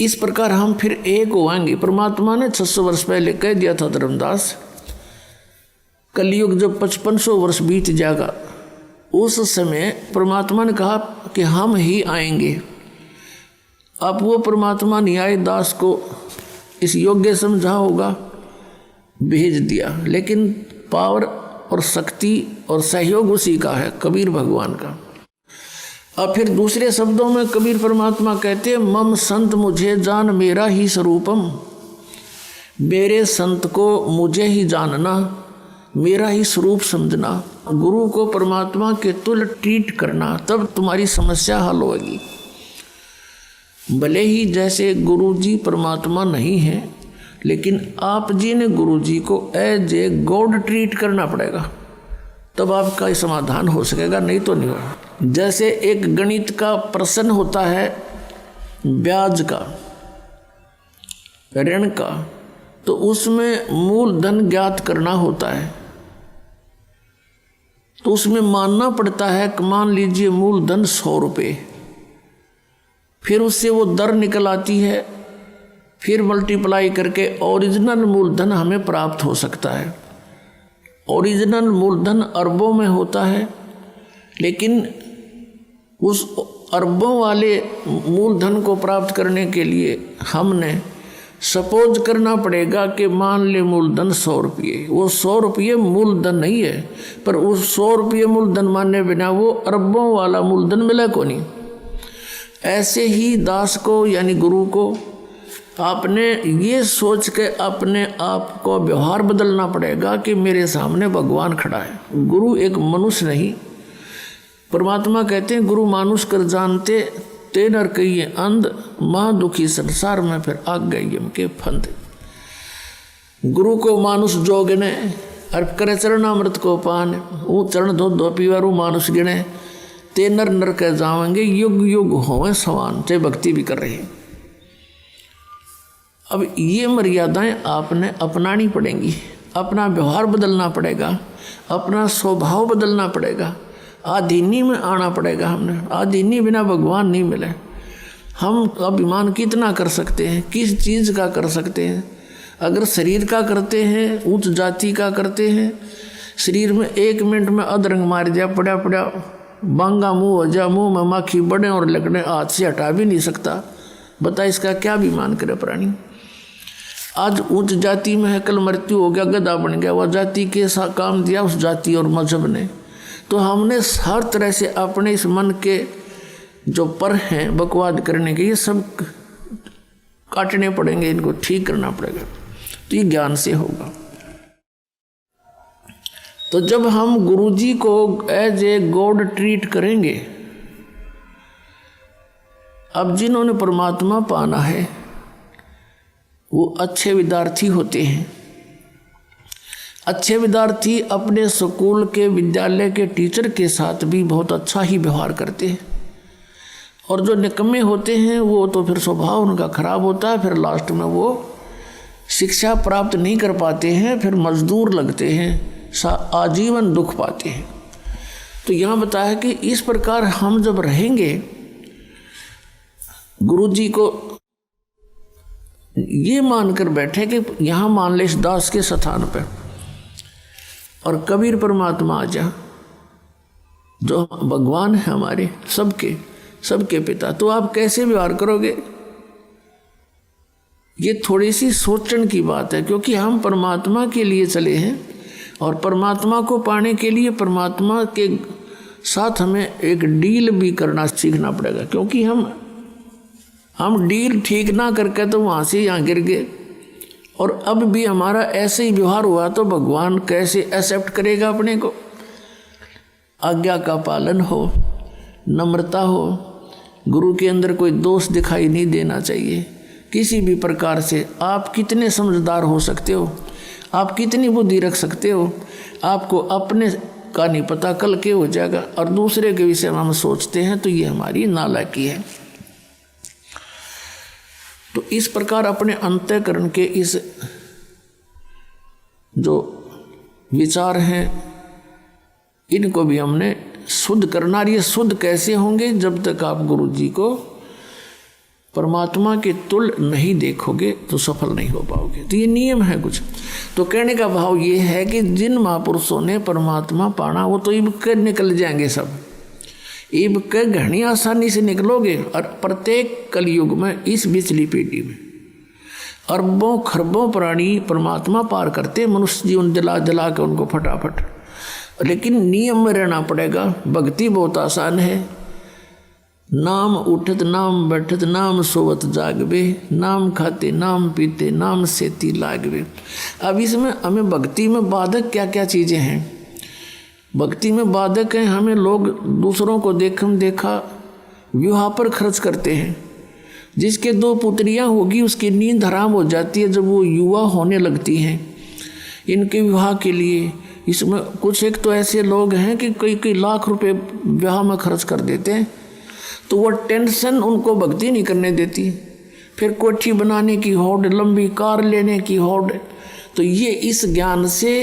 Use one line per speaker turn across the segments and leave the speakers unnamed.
इस प्रकार हम फिर एक होंगे। परमात्मा ने 600 वर्ष पहले कह दिया था धर्मदास, कलयुग जब 5500 वर्ष बीत जाएगा उस समय परमात्मा ने कहा कि हम ही आएंगे। अब वो परमात्मा न्याय दास को इस योग्य समझा होगा, भेज दिया, लेकिन पावर और शक्ति और सहयोग उसी का है, कबीर भगवान का। अब फिर दूसरे शब्दों में कबीर परमात्मा कहते हैं, मम संत मुझे जान मेरा ही स्वरूपम, मेरे संत को मुझे ही जानना, मेरा ही स्वरूप समझना। गुरु को परमात्मा के तुल्य ट्रीट करना, तब तुम्हारी समस्या हल होगी। भले ही जैसे गुरु जी परमात्मा नहीं है, लेकिन आप जी ने गुरु जी को एज ए गॉड ट्रीट करना पड़ेगा, तब आपका समाधान हो सकेगा, नहीं तो नहीं होगा। जैसे एक गणित का प्रश्न होता है ब्याज का, ऋण का, तो उसमें मूलधन ज्ञात करना होता है, तो उसमें मानना पड़ता है कि मान लीजिए मूलधन 100 रुपये, फिर उससे वो दर निकल आती है, फिर मल्टीप्लाई करके ओरिजिनल मूलधन हमें प्राप्त हो सकता है। ओरिजिनल मूलधन अरबों में होता है, लेकिन उस अरबों वाले मूलधन को प्राप्त करने के लिए हमने सपोज करना पड़ेगा कि मान ले मूलधन 100 रुपये, वो 100 रुपये मूलधन नहीं है, पर उस 100 रुपये मूलधन मानने बिना वो अरबों वाला मूलधन मिला को नहीं। ऐसे ही दास को यानी गुरु को आपने ये सोच के अपने आप को व्यवहार बदलना पड़ेगा कि मेरे सामने भगवान खड़ा है। गुरु एक मनुष्य नहीं। परमात्मा कहते हैं, गुरु मानुष कर जानते ते नर कहिए अंध, महा दुखी संसार में फिर आग गई यम के फंद। गुरु को मानुष जो गिने अर्प करे चरणामृत को पान, वो चरण धो धो पीवारू मानुष गिने, ते नर नर कह जावेंगे युग युग होवे समान, चाहे भक्ति भी कर रहे हैं। अब ये मर्यादाएं आपने अपनानी पड़ेंगी, अपना व्यवहार बदलना पड़ेगा, अपना स्वभाव बदलना पड़ेगा, आधीनी में आना पड़ेगा। हमने आधीनी बिना भगवान नहीं मिले। हम अभिमान कितना कर सकते हैं, किस चीज़ का कर सकते हैं? अगर शरीर का करते हैं, उच्च जाति का करते हैं, शरीर में 1 मिनट में अधरंग मार दिया, पड़ा पड़ा बांगा मुँह हो जा, मुँह में माखी बड़े और लगने, हाथ से हटा भी नहीं सकता। बता इसका क्या अभिमान करे प्राणी। आज उच्च जाति में है, कल मृत्यु हो गया, गधा बन गया, वह जाति के सा काम दिया उस जाति और मजहब ने। तो हमने हर तरह से अपने इस मन के जो पर हैं बकवाद करने के, ये सब काटने पड़ेंगे, इनको ठीक करना पड़ेगा। तो ये ज्ञान से होगा। तो जब हम गुरुजी को एज ए गॉड ट्रीट करेंगे, अब जिन्होंने परमात्मा पाना है वो अच्छे विद्यार्थी होते हैं। अच्छे विद्यार्थी अपने स्कूल के विद्यालय के टीचर के साथ भी बहुत अच्छा ही व्यवहार करते हैं, और जो निकम्मे होते हैं वो तो फिर स्वभाव उनका खराब होता है, फिर लास्ट में वो शिक्षा प्राप्त नहीं कर पाते हैं, फिर मजदूर लगते हैं, आजीवन दुख पाते हैं। तो यहाँ बताया कि इस प्रकार हम जब रहेंगे, गुरुजी को ये मानकर बैठे कि यहाँ मान ले इस दास के स्थान पर और कबीर परमात्मा आ जा, जो भगवान है हमारे सबके पिता, तो आप कैसे व्यवहार करोगे? ये थोड़ी सी सोचने की बात है, क्योंकि हम परमात्मा के लिए चले हैं और परमात्मा को पाने के लिए परमात्मा के साथ हमें एक डील भी करना सीखना पड़ेगा। क्योंकि हम डील ठीक ना करके तो वहाँ से यहाँ गिर गए, और अब भी हमारा ऐसे ही व्यवहार हुआ तो भगवान कैसे एक्सेप्ट करेगा अपने को? आज्ञा का पालन हो, नम्रता हो, गुरु के अंदर कोई दोष दिखाई नहीं देना चाहिए किसी भी प्रकार से। आप कितने समझदार हो सकते हो, आप कितनी बुद्धि रख सकते हो, आपको अपने का नहीं पता कल क्या हो जाएगा, और दूसरे के विषय में हम सोचते हैं, तो ये हमारी नालायकी है। तो इस प्रकार अपने अंतःकरण के इस जो विचार हैं इनको भी हमने शुद्ध करना। ये शुद्ध कैसे होंगे? जब तक आप गुरु जी को परमात्मा के तुल नहीं देखोगे तो सफल नहीं हो पाओगे। तो ये नियम है कुछ। तो कहने का भाव ये है कि जिन महापुरुषों ने परमात्मा पाना वो तो इब के निकल जाएंगे सब, इब के घनी आसानी से निकलोगे। और प्रत्येक कलयुग में इस बिचली पीढ़ी में अरबों खरबों प्राणी परमात्मा पार करते, मनुष्य जीवन दिला दिला के उनको फटाफट। लेकिन नियम में रहना पड़ेगा। भक्ति बहुत आसान है। नाम उठत नाम बैठत नाम सोवत जागवे, नाम खाते नाम पीते नाम सेती लागवे। अब इसमें हमें भक्ति में बाधक क्या क्या चीज़ें हैं? भक्ति में बाधक हैं, हमें लोग दूसरों को देखम देखा विवाह पर खर्च करते हैं। जिसके 2 पुत्रियां होगी उसकी नींद हराम हो जाती है जब वो युवा होने लगती हैं इनके विवाह के लिए। इसमें कुछ एक तो ऐसे लोग हैं कि कई कई लाख रुपए विवाह में खर्च कर देते हैं, तो वो टेंशन उनको भक्ति नहीं करने देती। फिर कोठी बनाने की होड़, लंबी कार लेने की होड़। तो ये इस ज्ञान से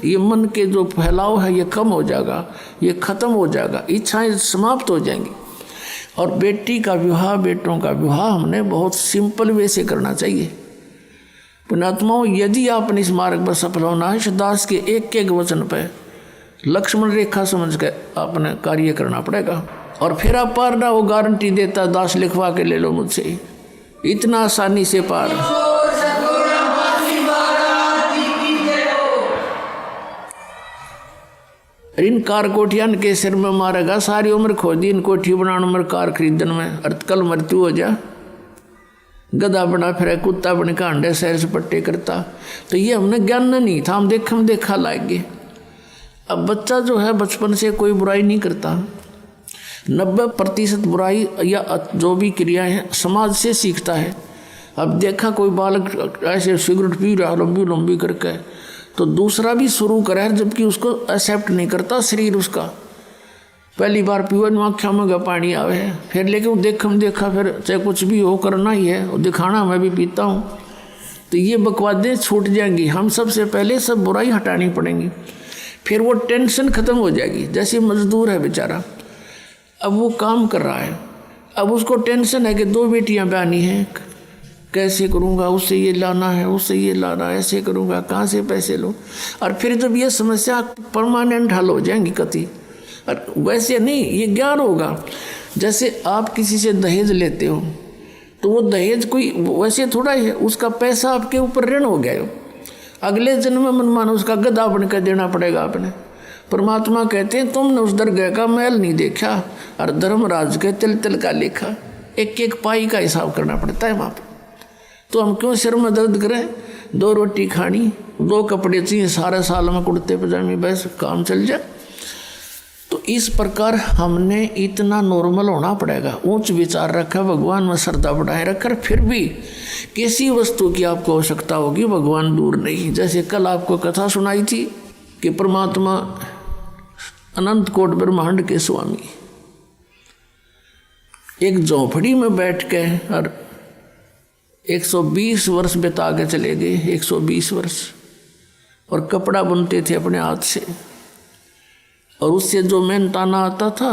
ये मन के जो फैलाव है ये कम हो जाएगा, ये खत्म हो जाएगा, इच्छाएं समाप्त हो जाएंगी। और बेटी का विवाह, बेटों का विवाह हमने बहुत सिंपल वे से करना चाहिए। पुण्यात्माओं, यदि आपने इस मार्ग पर सफल होना है, दास के एक एक वचन पर लक्ष्मण रेखा समझ के आपने कार्य करना पड़ेगा। और फिर आप पार ना हो, गारंटी देता दास लिखवा के ले लो मुझसे, इतना आसानी से पार। इन कार कोठियान के सिर में मारेगा, सारी उम्र खोदी इन कोठी बनाने में, कार खरीदन में, और कल मृत्यु हो जा। गधा बना फिर कुत्ता बन के अंडे सैर से पट्टे करता। तो ये हमने ज्ञान नहीं था, हम देखा लागे। अब बच्चा जो है बचपन से कोई बुराई नहीं करता। 90% बुराई या जो भी क्रियाएं हैं समाज से सीखता है। अब देखा कोई बालक ऐसे सिगरेट पी रहा लंबी लंबी करके, तो दूसरा भी शुरू करे, जबकि उसको एक्सेप्ट नहीं करता शरीर उसका। पहली बार पीवा आँखों में पानी आवे है, फिर लेकिन देखा फिर चाहे कुछ भी हो करना ही है, वो दिखाना मैं भी पीता हूँ। तो ये बकवादें छूट जाएंगी। हम सबसे पहले सब बुराई हटानी पड़ेंगी, फिर वो टेंशन खत्म हो जाएगी। जैसे मजदूर है बेचारा, अब वो काम कर रहा है, अब उसको टेंशन है कि 2 बेटियां ब्यानी हैं, कैसे करूँगा, उससे ये लाना है, उससे ये लाना है, ऐसे करूँगा, कहाँ से पैसे लूँ। और फिर जब ये समस्या परमानेंट हल हो जाएंगी कति। और वैसे नहीं, ये ज्ञान होगा। जैसे आप किसी से दहेज लेते हो, तो वो दहेज कोई वैसे थोड़ा ही है, उसका पैसा आपके ऊपर ऋण हो गया हो। अगले जन्म में मनमानो उसका गधा बन कर देना पड़ेगा आपने। परमात्मा कहते हैं तुमने उस दरगाह का मैल नहीं देखा और धर्मराज के तिल तिल का लेखा। एक एक पाई का हिसाब करना पड़ता है वहाँ पर। तो हम क्यों सिर में दर्द करें? 2 रोटी खानी, 2 कपड़े चाहिए, सारे साल में कुर्ते पजामे, बस काम चल जाए। तो इस प्रकार हमने इतना नॉर्मल होना पड़ेगा। ऊंच विचार रखा, भगवान में श्रद्धा बढ़ाए रखकर, फिर भी किसी वस्तु की आपको आवश्यकता होगी, भगवान दूर नहीं। जैसे कल आपको कथा सुनाई थी कि परमात्मा अनंत कोट ब्रह्मांड के स्वामी एक झोंपड़ी में बैठ के और 120 वर्ष बिता के चले गए। 120 वर्ष। और कपड़ा बुनते थे अपने हाथ से, और उससे जो मेहनताना आता था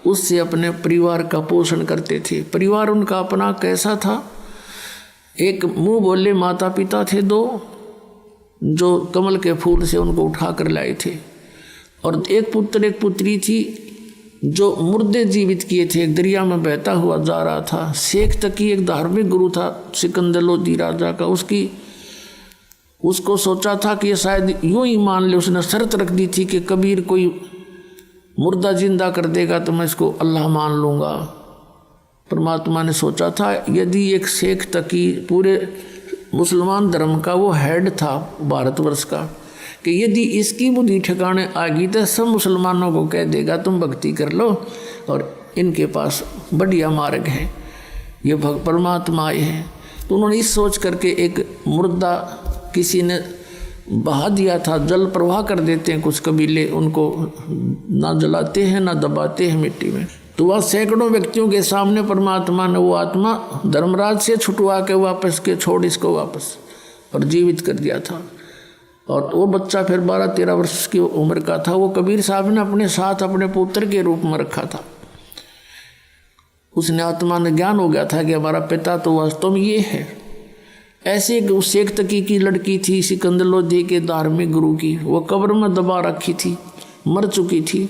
उससे अपने परिवार का पोषण करते थे। परिवार उनका अपना कैसा था? एक मुंह बोले माता पिता थे 2, जो कमल के फूल से उनको उठा कर लाए थे, और एक पुत्र एक पुत्री थी जो मुर्दे जीवित किए थे, एक दरिया में बहता हुआ जा रहा था। शेख तकी एक धार्मिक गुरु था सिकंदर लोधी राजा का, उसको सोचा था कि ये शायद यूं ही मान ले। उसने शर्त रख दी थी कि कबीर कोई मुर्दा जिंदा कर देगा तो मैं इसको अल्लाह मान लूँगा। परमात्मा ने सोचा था यदि एक शेख तकी पूरे मुसलमान धर्म का वो हेड था भारतवर्ष का, कि यदि इसकी बुद्धि ठिकाने आ गई तो सब मुसलमानों को कह देगा तुम भक्ति कर लो, और इनके पास बढ़िया मार्ग है, ये परमात्मा आए हैं। तो उन्होंने इस सोच करके एक मुर्दा किसी ने बहा दिया था। जल प्रवाह कर देते हैं कुछ कबीले, उनको ना जलाते हैं ना दबाते हैं मिट्टी में। तो वह सैकड़ों व्यक्तियों के सामने परमात्मा ने वो आत्मा धर्मराज से छुटवा के वापस के छोड़ इसको वापस और जीवित कर दिया था। और वो बच्चा फिर 12-13 वर्ष की उम्र का था। वो कबीर साहब ने अपने साथ अपने पुत्र के रूप में रखा था। उसने आत्मा ने ज्ञान हो गया था कि हमारा पिता तो वास्तव में ये है। ऐसे उस शेख तकी की लड़की थी सिकंदर लोधी के धार्मिक गुरु की, वो कब्र में दबा रखी थी, मर चुकी थी।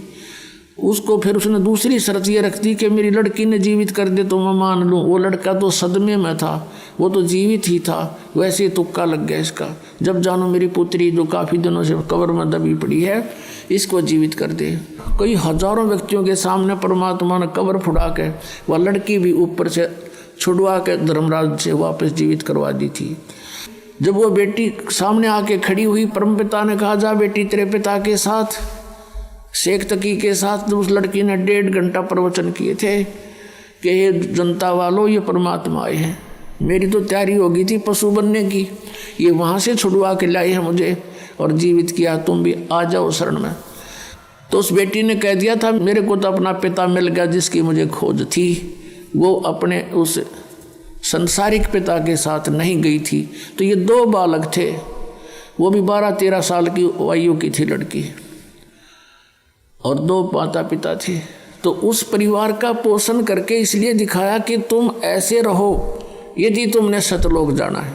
उसको फिर उसने दूसरी शर्त ये रख दी कि मेरी लड़की ने जीवित कर दे तो मैं मान लूँ। वो लड़का तो सदमे में था, वो तो जीवित ही था, वैसे ही तुक्का लग गया इसका। जब जानो मेरी पुत्री जो काफ़ी दिनों से कब्र में दबी पड़ी है, इसको जीवित कर दे। कई हजारों व्यक्तियों के सामने परमात्मा ने कब्र फुड़ा के वह लड़की भी ऊपर से छुड़वा के धर्मराज से वापस जीवित करवा दी थी। जब वो बेटी सामने आके खड़ी हुई, परमपिता ने कहा जा बेटी तेरे पिता के साथ, शेख तकी के साथ। उस लड़की ने 1.5 घंटा प्रवचन किए थे कि ये जनता वालों ये परमात्मा आए हैं। मेरी तो तैयारी हो गई थी पशु बनने की, ये वहाँ से छुड़वा के लाए हैं मुझे और जीवित किया, तुम भी आ जाओ शरण में। तो उस बेटी ने कह दिया था मेरे को तो अपना पिता मिल गया जिसकी मुझे खोज थी, वो अपने उस संसारिक पिता के साथ नहीं गई थी। तो ये 2 बालक थे, वो भी 12-13 साल की आयु की थी लड़की, और 2 माता पिता थे। तो उस परिवार का पोषण करके इसलिए दिखाया कि तुम ऐसे रहो यदि तुमने सतलोक जाना है,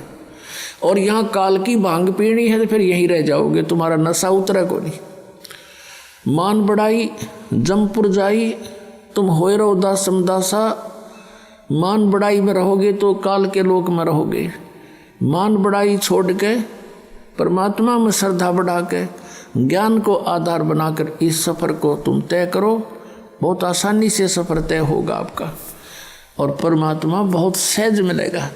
और यहाँ काल की भांग पीनी है तो फिर यहीं रह जाओगे, तुम्हारा नशा उतरा को नहीं। मान बढ़ाई जमपुर जाई, तुम होए रहो दास समदासा। मान बढ़ाई में रहोगे तो काल के लोक में रहोगे। मान बढ़ाई छोड़ के परमात्मा में श्रद्धा बढ़ा के ज्ञान को आधार बनाकर इस सफ़र को तुम तय करो। बहुत आसानी से सफ़र तय होगा आपका, और परमात्मा बहुत सहज मिलेगा।